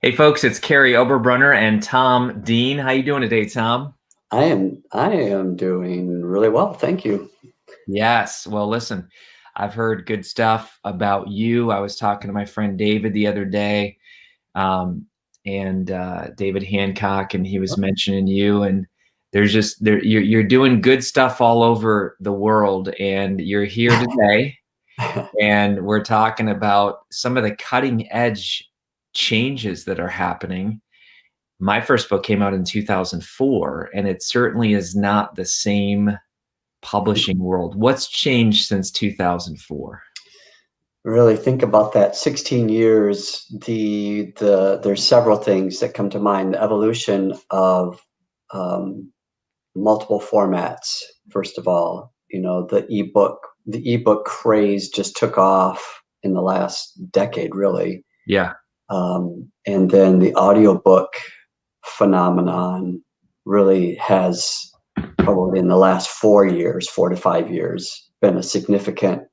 Hey folks, it's Kary Oberbrunner and Tom Dean. How you doing today, Tom? I am doing really well, thank you. Yes. Well, listen, I've heard good stuff about you. I was talking to my friend David the other day, um, and David Hancock, and he was mentioning you. And there's just you're doing good stuff all over the world, and you're here today, and we're talking about some of the cutting edge changes that are happening. My first book came out in 2004, and it certainly is not the same publishing world. What's changed since 2004? Really think about that 16 years, there's several things that come to mind. The evolution of um, multiple formats, first of all. The ebook craze just took off in the last decade, really. Yeah. And then the audiobook phenomenon really has probably in the last 4 years, 4 to 5 years, been a significant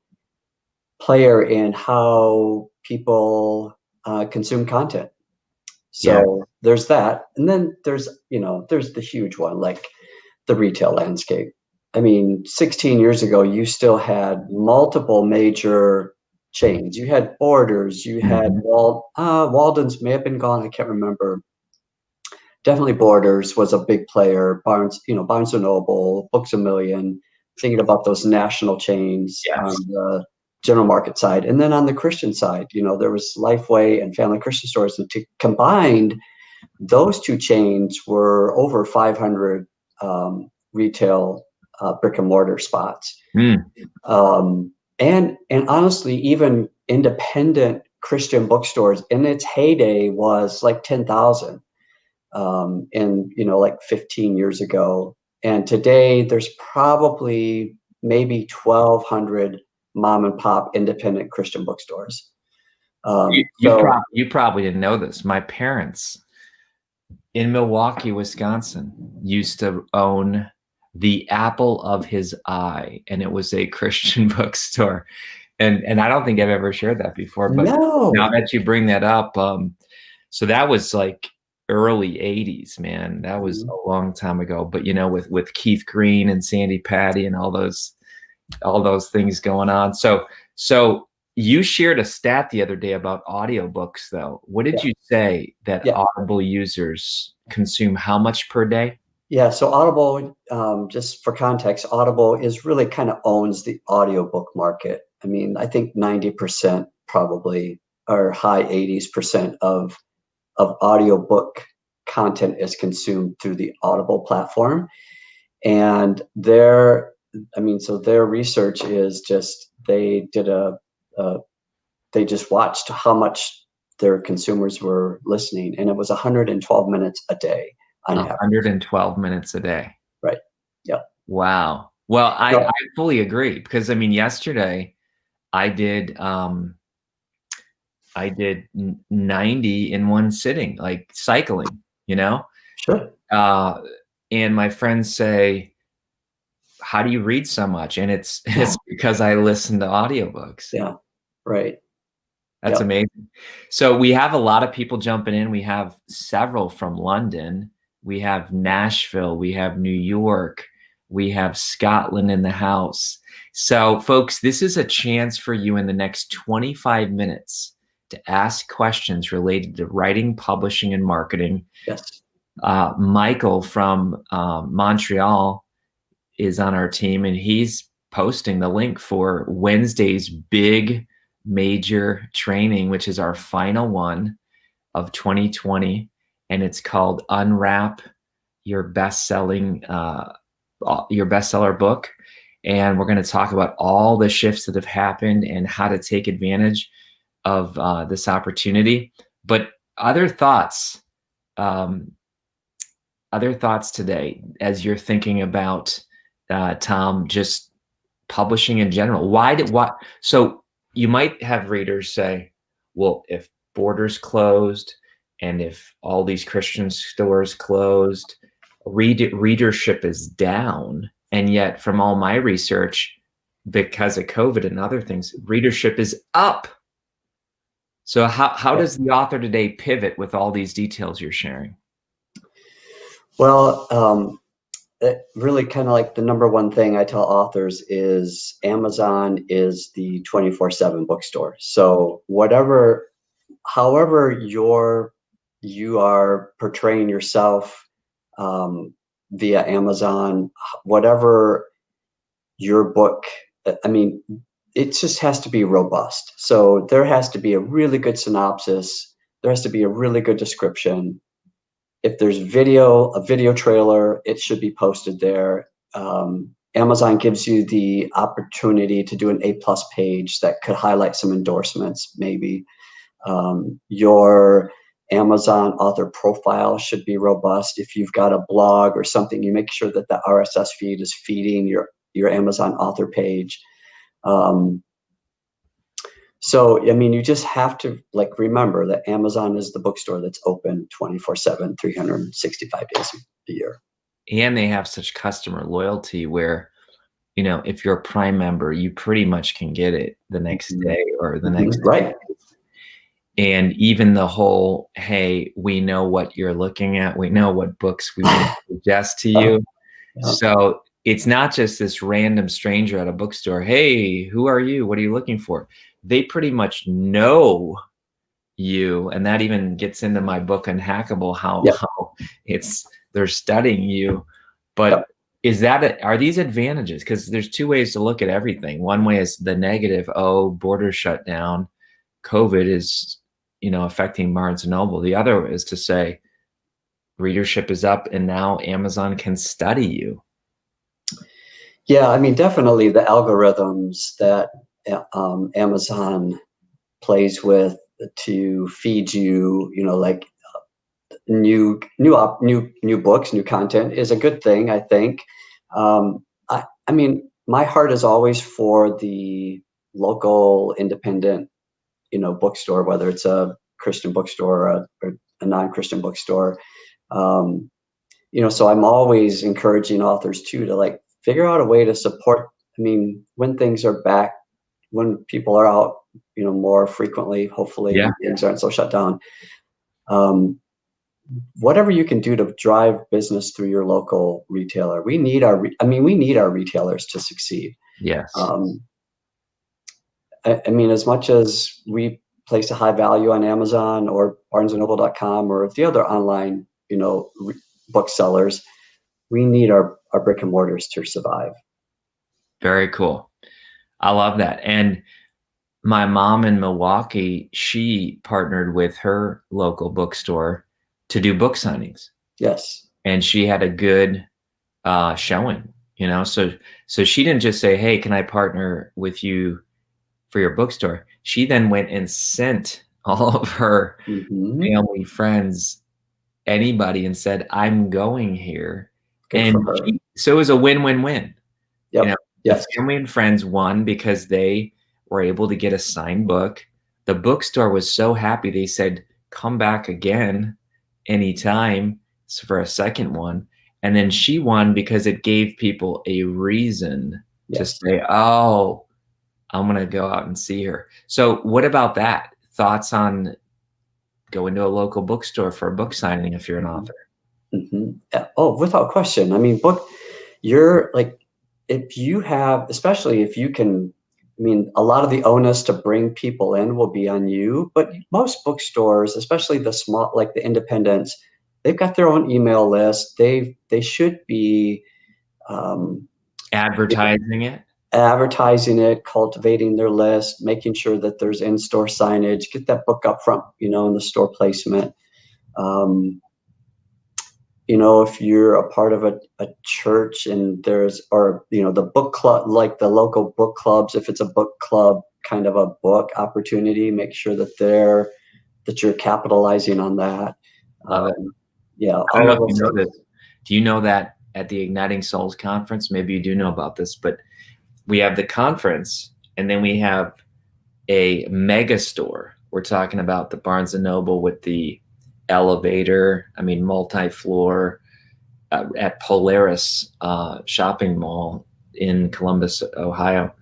player in how people consume content. Yeah. So there's that, and then there's the huge one, like the retail landscape. I mean, 16 years ago, you still had multiple major chains. You had Borders, you had Mhm. Walden's may have been gone. I can't remember. Definitely Borders was a big player. Barnes and Noble, Books a Million, thinking about those national chains on Yes. the general market side. And then on the Christian side, there was Lifeway and Family Christian Stores. And combined, those two chains were over 500 retail brick and mortar spots. Mm. And honestly, even independent Christian bookstores in its heyday was like 10,000 like 15 years ago. And today there's probably maybe 1,200 mom and pop independent Christian bookstores. So You probably didn't know this. My parents in Milwaukee, Wisconsin, used to own the apple of his eye, and it was a Christian bookstore. And I don't think I've ever shared that before, but now no, that you bring that up, so that was like early 80s, man. That was Mhm. a long time ago. But with Keith Green and Sandy Patty and all those things going on. So you shared a stat the other day about audiobooks, though. What did Yeah, you say that yeah, Audible users consume how much per day? yeah. So Audible, just for context, Audible is really kind of owns the audiobook market. I mean, I think 90% probably, or high 80s% of audiobook content is consumed through the Audible platform. And their research is just a they just watched how much their consumers were listening, and it was 112 minutes a day on average. 112 minutes a day. Right. Yeah. Wow. Well, I So, fully agree because I mean, yesterday I did um I did 90 in one sitting, like cycling, you know? sure. Uh, and my friends say, how do you read so much? And it's Yeah. it's because I listen to audiobooks. Yeah. Right. That's Yep. amazing. So we have a lot of people jumping in. We have several from London. We have Nashville. We have New York. We have Scotland in the house. So, folks, this is a chance for you in the next 25 minutes to ask questions related to writing, publishing, and marketing. Yes. Michael from Montreal is on our team, and he's posting the link for Wednesday's big major training, which is our final one of 2020, and it's called Unwrap Your Best-Selling your bestseller book. And we're going to talk about all the shifts that have happened and how to take advantage of this opportunity. But other thoughts, um, other thoughts today as you're thinking about Tom, just publishing in general. Why? So you might have readers say, well, if Borders closed and if all these Christian stores closed, readership is down. And yet, from all my research, because of COVID and other things, readership is up. So how does the author today pivot with all these details you're sharing? Well, it really kind of like the number one thing I tell authors is Amazon is the 24/7 bookstore. So however you are portraying yourself um, via Amazon, whatever your book, I mean, it just has to be robust. So there has to be a really good synopsis. There has to be a really good description. If there's a video trailer, it should be posted there. Amazon gives you the opportunity to do an A+ page that could highlight some endorsements, maybe. Your Amazon author profile should be robust. If you've got a blog or something, you make sure that the RSS feed is feeding your Amazon author page. Um, so, I mean, you just have to like remember that Amazon is the bookstore that's open 24/7, 365 days a year. And they have such customer loyalty where, if you're a Prime member, you pretty much can get it the next Mhm. day or the Mhm. next. Right. And even the whole, hey, we know what you're looking at. We know what books we want to suggest to Uh, you. yeah. So it's not just this random stranger at a bookstore. Hey, who are you? What are you looking for? They pretty much know you. And that even gets into my book Unhackable, Yep. how they're studying you. But Yep. are these advantages? Because there's two ways to look at everything. One way is the negative, oh, borders shut down. COVID is, affecting Barnes and Noble. The other is to say readership is up and now Amazon can study you. Yeah, I mean, definitely the algorithms that Amazon plays with to feed you, like new books, new content is a good thing, I think. I mean, my heart is always for the local independent, bookstore, whether it's a Christian bookstore or a non-Christian bookstore. Um, so I'm always encouraging authors too to like figure out a way to support. I mean, when things are back, when people are out, more frequently, hopefully, Yeah. and things aren't so shut down. Um, whatever you can do to drive business through your local retailer. We need our retailers to succeed. Yes. Um, I mean, as much as we place a high value on Amazon or BarnesandNoble.com or the other online, booksellers, we need our brick and mortars to survive. Very cool. I love that. And my mom in Milwaukee, she partnered with her local bookstore to do book signings. Yes. And she had a good showing, so she didn't just say, hey, can I partner with you for your bookstore? She then went and sent all of her Hmm. family, friends, anybody, and said, I'm going here. Good for And her. so it was a win-win-win. you Yep. know the Yes. family and friends won because they were able to get a signed book. The bookstore was so happy, they said, come back again anytime for a second one. And then she won because it gave people a reason to Yes. say, oh, I'm going to go out and see her. So what about that? Thoughts on going to a local bookstore for a book signing if you're an Hmm. author? Hmm. Oh, without question. I mean, you're like, if you have, especially if you can, I mean, a lot of the onus to bring people in will be on you, but most bookstores, especially the small, like the independents, they've got their own email list. They should be um, Advertising it? advertising it, cultivating their list, making sure that there's in-store signage, get that book up front, in the store placement. Um, if you're a part of a church and or the book club, like the local book clubs, if it's a book club kind of a book opportunity, make sure that you're capitalizing on that. Love it. Yeah, I don't know all if of you those know things. this. Do you know that at the Igniting Souls conference, maybe you do know about this, but we have the conference and then we have a mega store. We're talking about the Barnes and Noble with the elevator, multi-floor at Polaris shopping mall in Columbus, Ohio.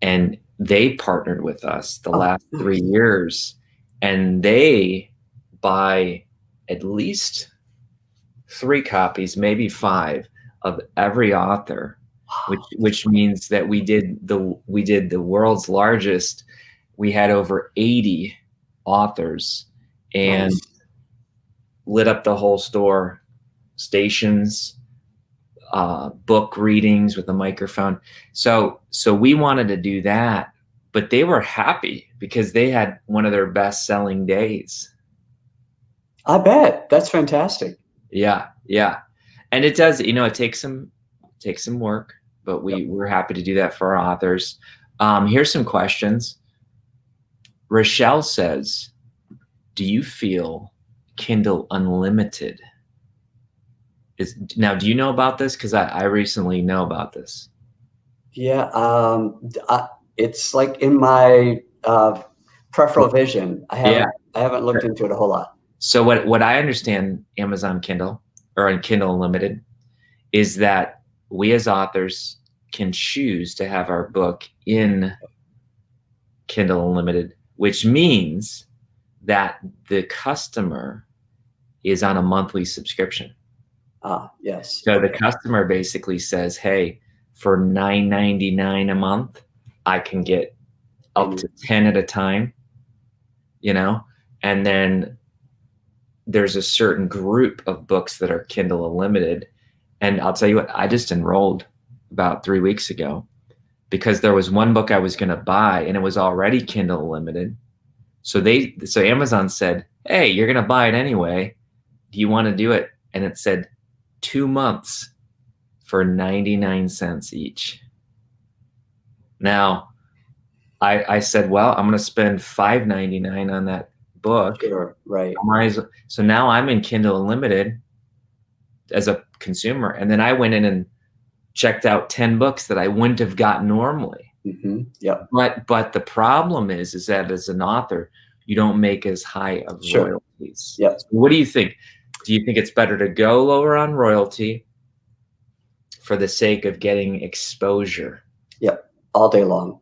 And they partnered with us the Oh, last three nice. years. and they buy at least 3 copies, maybe 5, of every author, which means that we did the world's largest. We had over 80 authors and Nice. lit up the whole store, stations, book readings with a microphone. So we wanted to do that, but they were happy because they had one of their best selling days. I bet. That's fantastic. Yeah, yeah. And it does, it takes some work, but Yep. we're happy to do that for our authors. Here's some questions. Rochelle says, do you feel Kindle Unlimited now, do you know about this? Because I recently know about this. Yeah. It's like in my peripheral vision. Yeah. I haven't looked into it a whole lot. So what I understand Amazon Kindle or in Kindle Unlimited is that we as authors can choose to have our book in Kindle Unlimited, which means that the customer is on a monthly subscription. Ah, yes. So the Okay. customer basically says, hey, for $9.99 a month, I can get up And to 10 at a time, and then there's a certain group of books that are Kindle Unlimited. And I'll tell you what, I just enrolled about 3 weeks ago because there was one book I was going to buy and it was already Kindle Unlimited. So Amazon said, hey, you're going to buy it anyway. Do you want to do it? And it said 2 months for 99 cents each. Now, I said, well, I'm going to spend $5.99 on that book. sure, right. So now I'm in Kindle Unlimited as a consumer. And then I went in and checked out 10 books that I wouldn't have gotten normally. Yep. But the problem is that as an author, you don't make as high of Sure. royalties. Yep. So what do you think? Do you think it's better to go lower on royalty for the sake of getting exposure? Yep. All day long.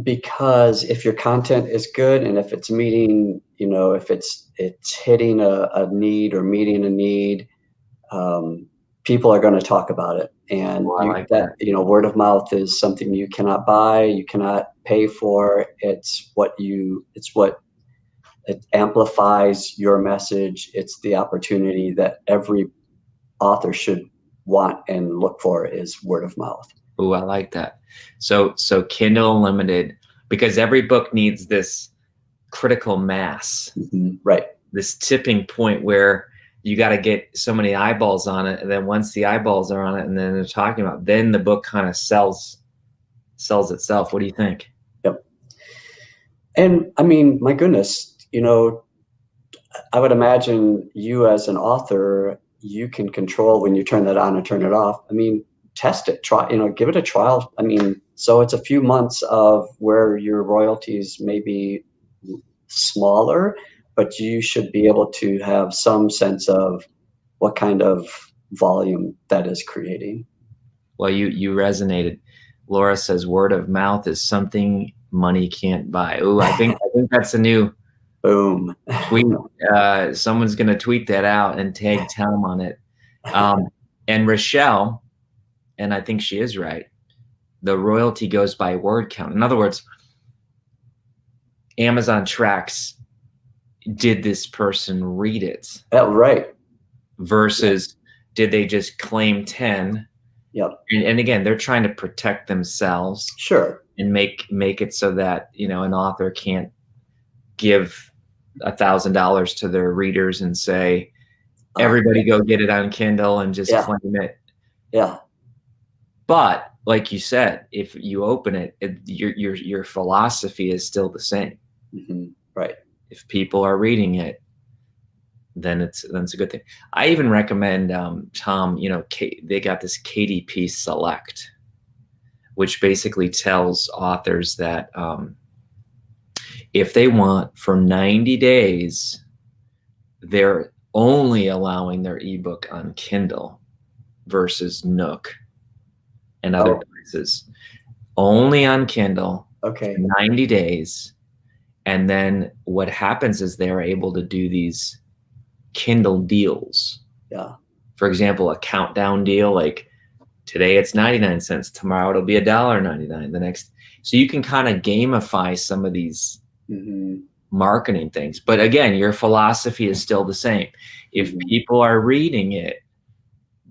Because if your content is good and if it's meeting, if it's hitting a need or meeting a need, people are going to talk about it. And Oh, I like that. word of mouth is something you cannot buy, you cannot pay for. It's what it amplifies your message. It's the opportunity that every author should want and look for is word of mouth. Oh, I like that. So Kindle Unlimited, because every book needs this critical mass, right? This tipping point where you got to get so many eyeballs on it, and then once the eyeballs are on it, and then they're talking about, then the book kind of sells itself. What do you think? Yep. And I mean, my goodness, I would imagine you as an author, you can control when you turn that on and turn it off. I mean, test it, try, give it a trial. I mean, so it's a few months of where your royalties may be smaller, but you should be able to have some sense of what kind of volume that is creating. Well, you resonated. Laura says word of mouth is something money can't buy. Oh, I think that's a new Boom. tweet. Someone's going to tweet that out and tag Tom on it. And Rochelle, and I think she is right, the royalty goes by word count. In other words, Amazon tracks, did this person read it? Right. Versus did they just claim 10? Yep. And again, they're trying to protect themselves. Sure. And make it so that, an author can't give $1,000 to their readers and say, everybody go get it on Kindle and just claim it. Yeah. But like you said, if you open it, your philosophy is still the same. Right. If people are reading it, then it's a good thing. I even recommend, Tom, they got this KDP Select, which basically tells authors that if they want for 90 days, they're only allowing their ebook on Kindle versus Nook and other places. Only on Kindle for 90 days. And then what happens is they're able to do these Kindle deals. Yeah. For example, a countdown deal, like today it's 99 cents, tomorrow it'll be $1.99, the next. So you can kind of gamify some of these Mm-hmm. marketing things. But again, your philosophy is still the same. If Mm-hmm. people are reading it,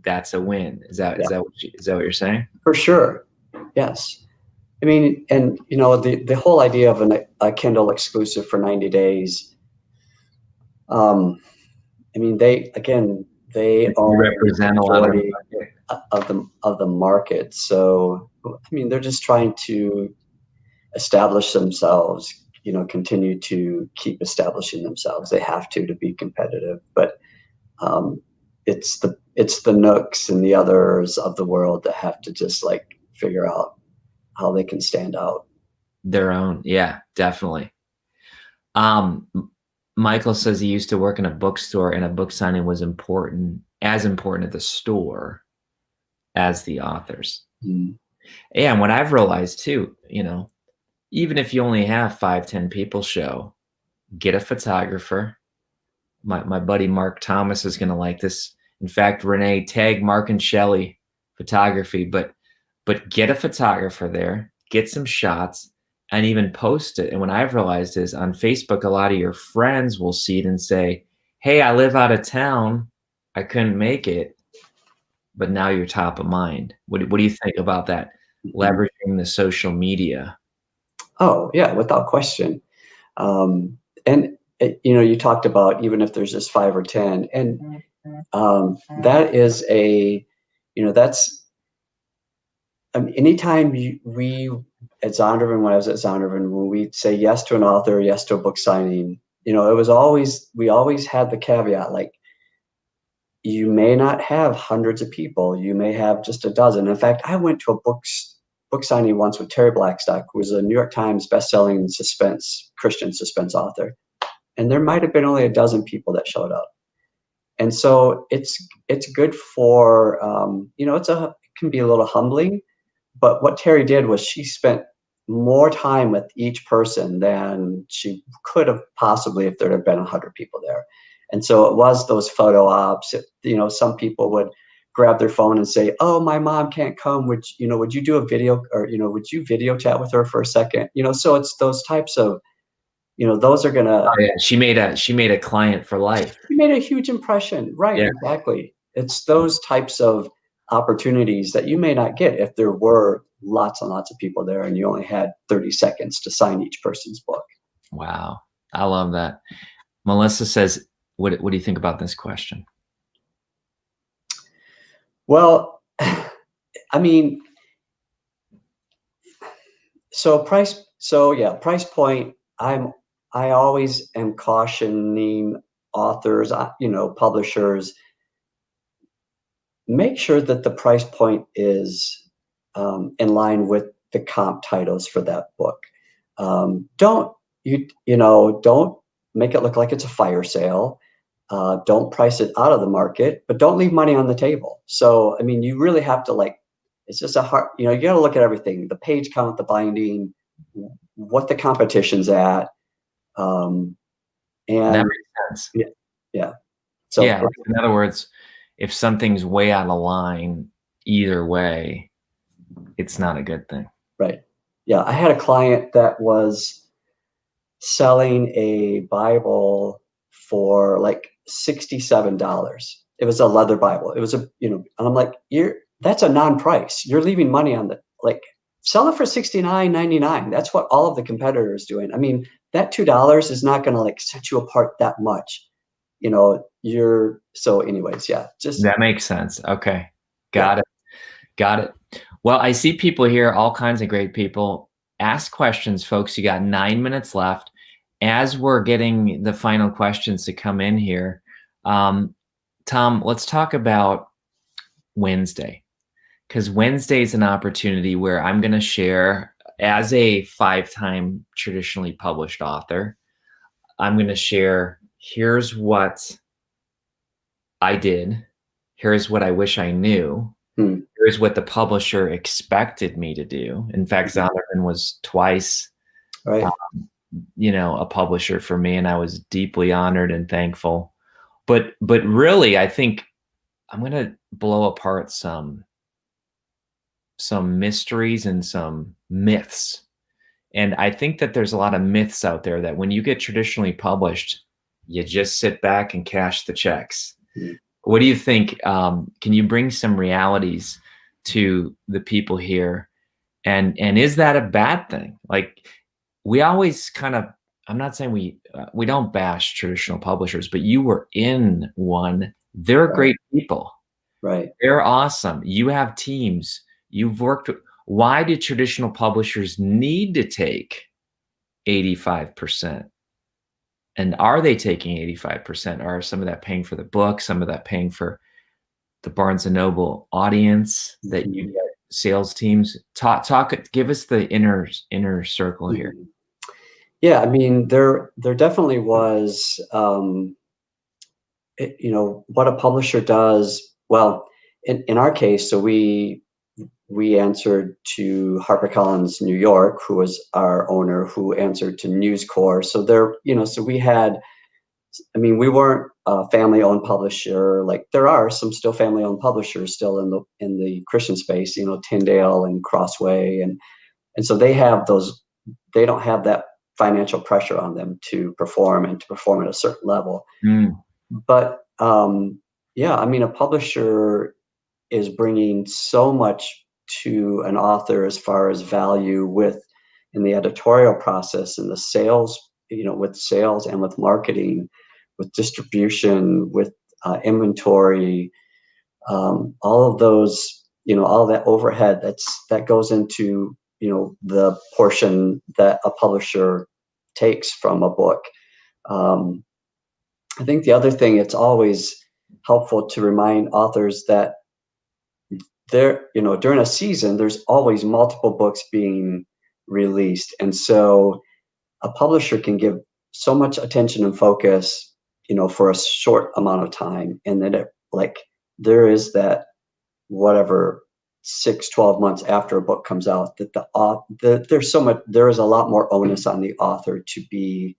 that's a win. Is that Yeah, is that what you're saying? for sure. Yes. I mean, and the whole idea of a Kindle exclusive for 90 days. I mean, they You own the represent a lot of the majority market. of the market. So, I mean, they're just trying to establish themselves, continue to keep establishing themselves. They have to be competitive. But um, it's the Nooks and the others of the world that have to just like figure out how they can stand out. Their own, yeah, definitely. Um, Michael says he used to work in a bookstore, and a book signing was as important at the store as the authors. Mm. Yeah, and what I've realized too, even if you only have 5, 10 people show, get a photographer. My buddy Mark Thomas is going to like this. In fact, Renee, tag Mark and Shelley photography, but get a photographer there, get some shots, and even post it. And what I've realized is on Facebook, a lot of your friends will see it and say, "Hey, I live out of town. I couldn't make it." But now you're top of mind. What do you think about that? Mhm. Leveraging the social media. Oh, yeah, without question. And you talked about even if there's just 5 or 10, and that is that's anytime we at Zondervan, when I was at Zondervan, when we say yes to an author, yes to a book signing, it was always we always had the caveat like you may not have hundreds of people, you may have just a dozen. In fact, I went to a book signing once with Terry Blackstock, who was a New York Times best-selling Christian suspense author, and there might have been only a dozen people that showed up. And so it's good for it can be a little humbling, but what Terry did was she spent more time with each person than she could have possibly if there had been 100 people there. And so it was those photo ops. Some people would grab their phone and say, "Oh, my mom can't come. Would you do a video, or would you video chat with her for a second?" So it's those types of, those are gonna. Oh yeah, she made a client for life. You made a huge impression. Right, Yeah. exactly. It's those types of opportunities that you may not get if there were lots and lots of people there and you only had 30 seconds to sign each person's book. Wow. I love that. Melissa says, what do you think about this question? Well, I mean, price point, I always am cautioning authors, publishers, make sure that the price point is in line with the comp titles for that book. Don't make it look like it's a fire sale. Don't price it out of the market, but don't leave money on the table. So, I mean, you really have to it's just a hard, you got to look at everything, the page count, the binding, what the competition's at. Um, That and makes sense. yeah, yeah. So, Yeah, like, in other words, if something's way out of line, either way, it's not a good thing. right. Yeah. I had a client that was selling a Bible for like $67. It was a leather Bible. It was and I'm like, that's a non-price. You're leaving money on sell it for $69.99. That's what all of the competitors doing. I mean, that $2 is not going to set you apart that much. So anyways, yeah, just, That makes sense. Okay. yeah. Got it. Got it. Well, I see people here, all kinds of great people. Ask questions, folks. You got 9 minutes left. As we're getting the final questions to come in here, Tom, let's talk about Wednesday, because Wednesday is an opportunity where I'm going to share, as a 5-time traditionally published author, I'm going to share, here's what I did. Here's what I wish I knew. Hmm. Here's what the publisher expected me to do. In fact, Zondervan was twice Right. a publisher for me, and I was deeply honored and thankful. But really, I think I'm going to blow apart some mysteries and some myths. And I think that there's a lot of myths out there that when you get traditionally published, you just sit back and cash the checks. What do you think? Can you bring some realities to the people here? And is that a bad thing? Like, we always kind of, I'm not saying we don't bash traditional publishers, but you were in one. They're Right. great people. Right. They're awesome. You have teams. You've worked with, why do traditional publishers need to take 85%? And are they taking 85%? Are some of that paying for the book, some of that paying for the Barnes and Noble audience that you get, sales teams? Give us the inner circle here. Yeah, I mean, there definitely was, what a publisher does. Well, in our case, so we answered to HarperCollins New York, who was our owner, who answered to News Corp. So so we had, I mean, we weren't a family-owned publisher. Like, there are some still family-owned publishers still in the Christian space, Tyndale and Crossway, and so they have those. They don't have that financial pressure on them to perform and to perform at a certain level. But yeah, I mean, a publisher is bringing so much to an author as far as value in the editorial process and the sales, with sales and with marketing, with distribution, with inventory, all of those, all that overhead that goes into, the portion that a publisher takes from a book. I think the other thing, it's always helpful to remind authors that during a season, there's always multiple books being released. And so a publisher can give so much attention and focus, for a short amount of time. And then there is that, whatever, 6-12 months after a book comes out, that there is a lot more onus on the author to be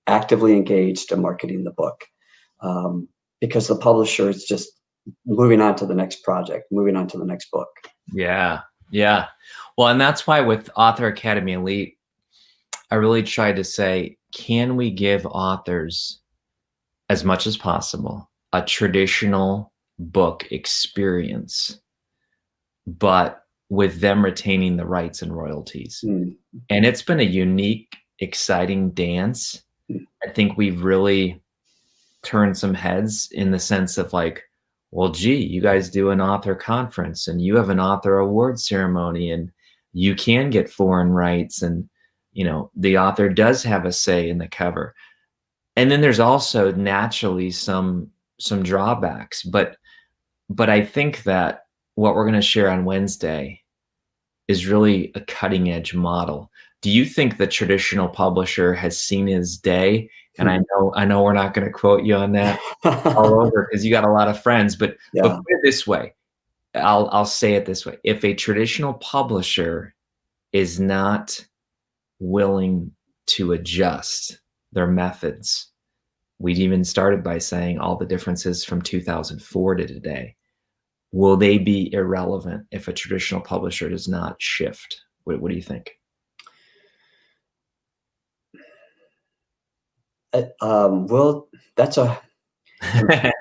actively engaged in marketing the book, because the publisher is just moving on to the next project, moving on to the next book. Yeah. Well, and that's why with Author Academy Elite, I really tried to say, can we give authors, as much as possible, a traditional book experience, but with them retaining the rights and royalties? And it's been a unique, exciting dance. I think we've really turned some heads in the sense of like, well, gee, you guys do an author conference and you have an author award ceremony and you can get foreign rights, and the author does have a say in the cover. And then there's also naturally some drawbacks, but I think that what we're going to share on Wednesday is really a cutting edge model. Do you think the traditional publisher has seen his day? And I know we're not going to quote you on that all over because you got a lot of friends, but put it this way. I'll say it this way. If a traditional publisher is not willing to adjust their methods, we'd even started by saying all the differences from 2004 to today, will they be irrelevant if a traditional publisher does not shift? What do you think? Well, that's a. I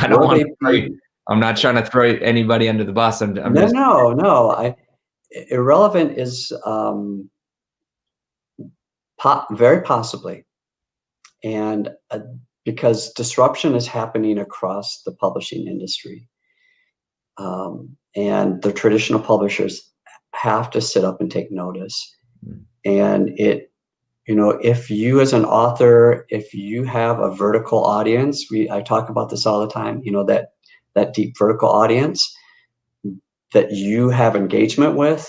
don't want to. I'm not trying to throw anybody under the bus. I'm just. No. Irrelevant is very possibly, and because disruption is happening across the publishing industry, and the traditional publishers have to sit up and take notice. And if you as an author, if you have a vertical audience, I talk about this all the time, that deep vertical audience that you have engagement with,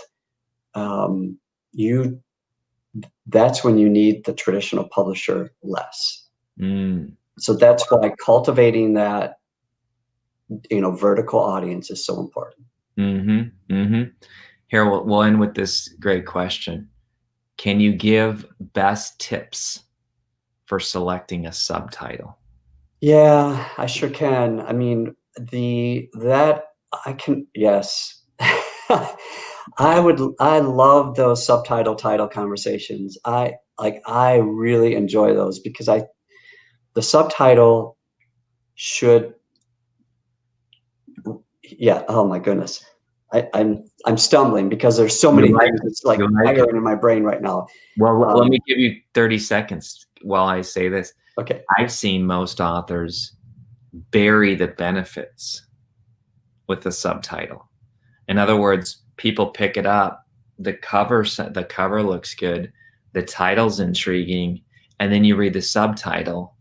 that's when you need the traditional publisher less. So that's why cultivating that, vertical audience is so important. Here, we'll end with this great question. Can you give best tips for selecting a subtitle? Yeah, I sure can. I mean, that I can, yes. I love those subtitle title conversations. I really enjoy those because the subtitle should, yeah, oh my goodness. I'm stumbling because there's so You many like things it. that's like You like it. firing in my brain right now. Well, let Um, me give you 30 seconds while I say this. okay. I've seen most authors bury the benefits with the subtitle. In other words, people pick it up, the cover looks good, the title's intriguing, and then you read the subtitle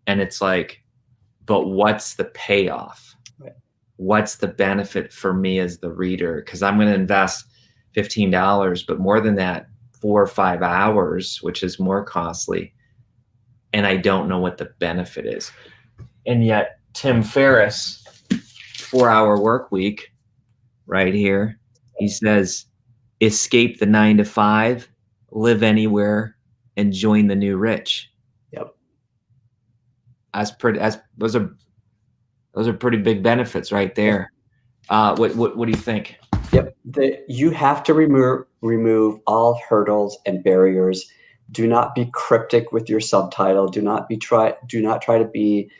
and it's like, but what's the payoff? Right. What's the benefit for me as the reader? Because I'm going to invest $15, but more than that, 4 or 5 hours, which is more costly, and I don't know what the benefit is. And yet, Tim Ferriss, 4 Hour Work Week, right here, he says, escape the 9 to 5, live anywhere, and join the new rich. Yep. Those are pretty big benefits right there. What do you think? Yep. You have to remove all hurdles and barriers. Do not be cryptic with your subtitle. Do not try to be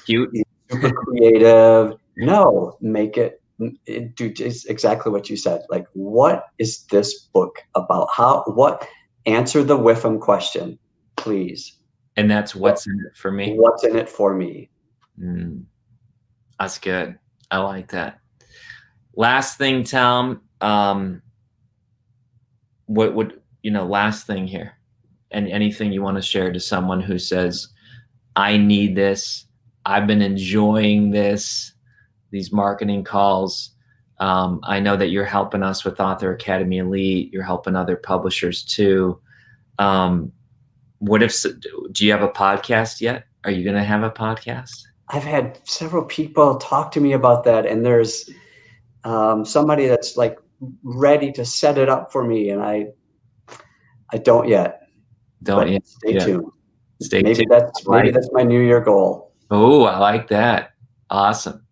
Cute. super creative. No, make do just exactly what you said. Like, what is this book about? Answer the Whiffam question, please. And that's what's in it for me. What's in it for me? That's good. I like that. Last thing, Tom. What would last thing here, and anything you want to share to someone who says, I need this, I've been enjoying these marketing calls. I know that you're helping us with Author Academy Elite. You're helping other publishers too. Do you have a podcast yet? Are you going to have a podcast? I've had several people talk to me about that, and there's somebody that's like ready to set it up for me, and I don't yet. Don't yet. Stay tuned. Stay Maybe tuned. maybe that's my New Year goal. Oh, I like that. Awesome.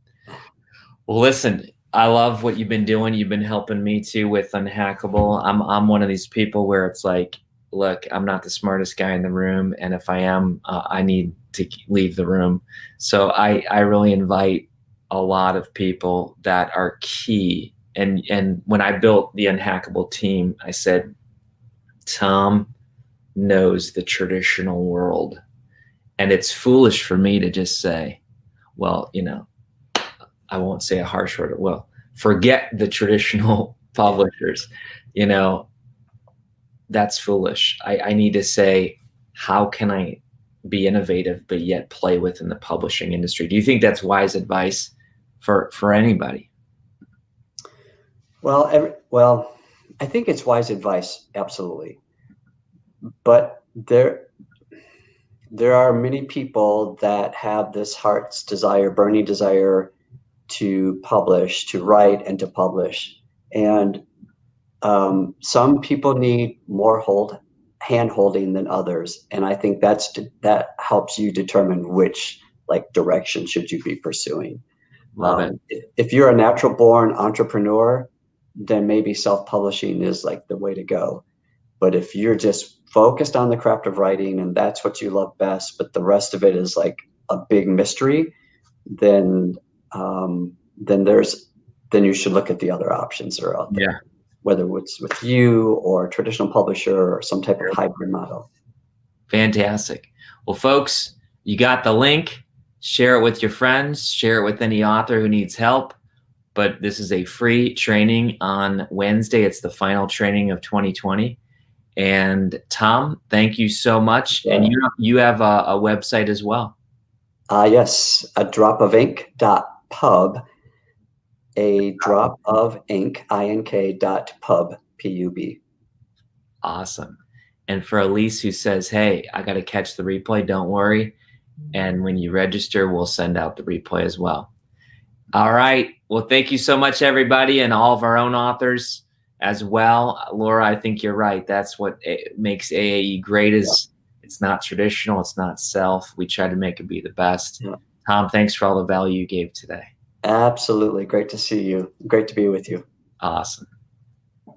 Well, listen, I love what you've been doing. You've been helping me too with Unhackable. I'm one of these people where it's like, look, I'm not the smartest guy in the room, and if I am, I need to leave the room. So I really invite a lot of people that are key. And when I built the Unhackable team, I said, Tom knows the traditional world, and it's foolish for me to just say, well, I won't say a harsh word. Well, forget the traditional publishers. That's foolish. I need to say, how can I be innovative but yet play within the publishing industry? Do you think that's wise advice for anybody? Well, I think it's wise advice, absolutely. But there are many people that have this heart's desire, burning desire to publish, to write, and to publish. And some people need more hand holding than others, and I think that helps you determine which direction should you be pursuing. Love it. If you're a natural born entrepreneur, then maybe self-publishing is like the way to go. But if you're just focused on the craft of writing and that's what you love best, but the rest of it is like a big mystery, then you should look at the other options that are out there. Yeah. Whether it's with you or a traditional publisher or some type of hybrid model. Fantastic. Well, folks, you got the link. Share it with your friends. Share it with any author who needs help. But this is a free training on Wednesday. It's the final training of 2020. And Tom, thank you so much. Yeah. And you have a website as well. Yes, a dropofink.pub. A drop of ink, ink.pub, P-U-B. Awesome. And for Elise who says, hey, I got to catch the replay, don't worry. And when you register, we'll send out the replay as well. All right. Well, thank you so much, everybody, and all of our own authors. as well. Laura, I think you're right. That's what makes AAE great Yeah, is it's not traditional, it's not self. We try to make it be the best. yeah. Tom, thanks for all the value you gave today. Absolutely. Great to see you. Great to be with you. Awesome.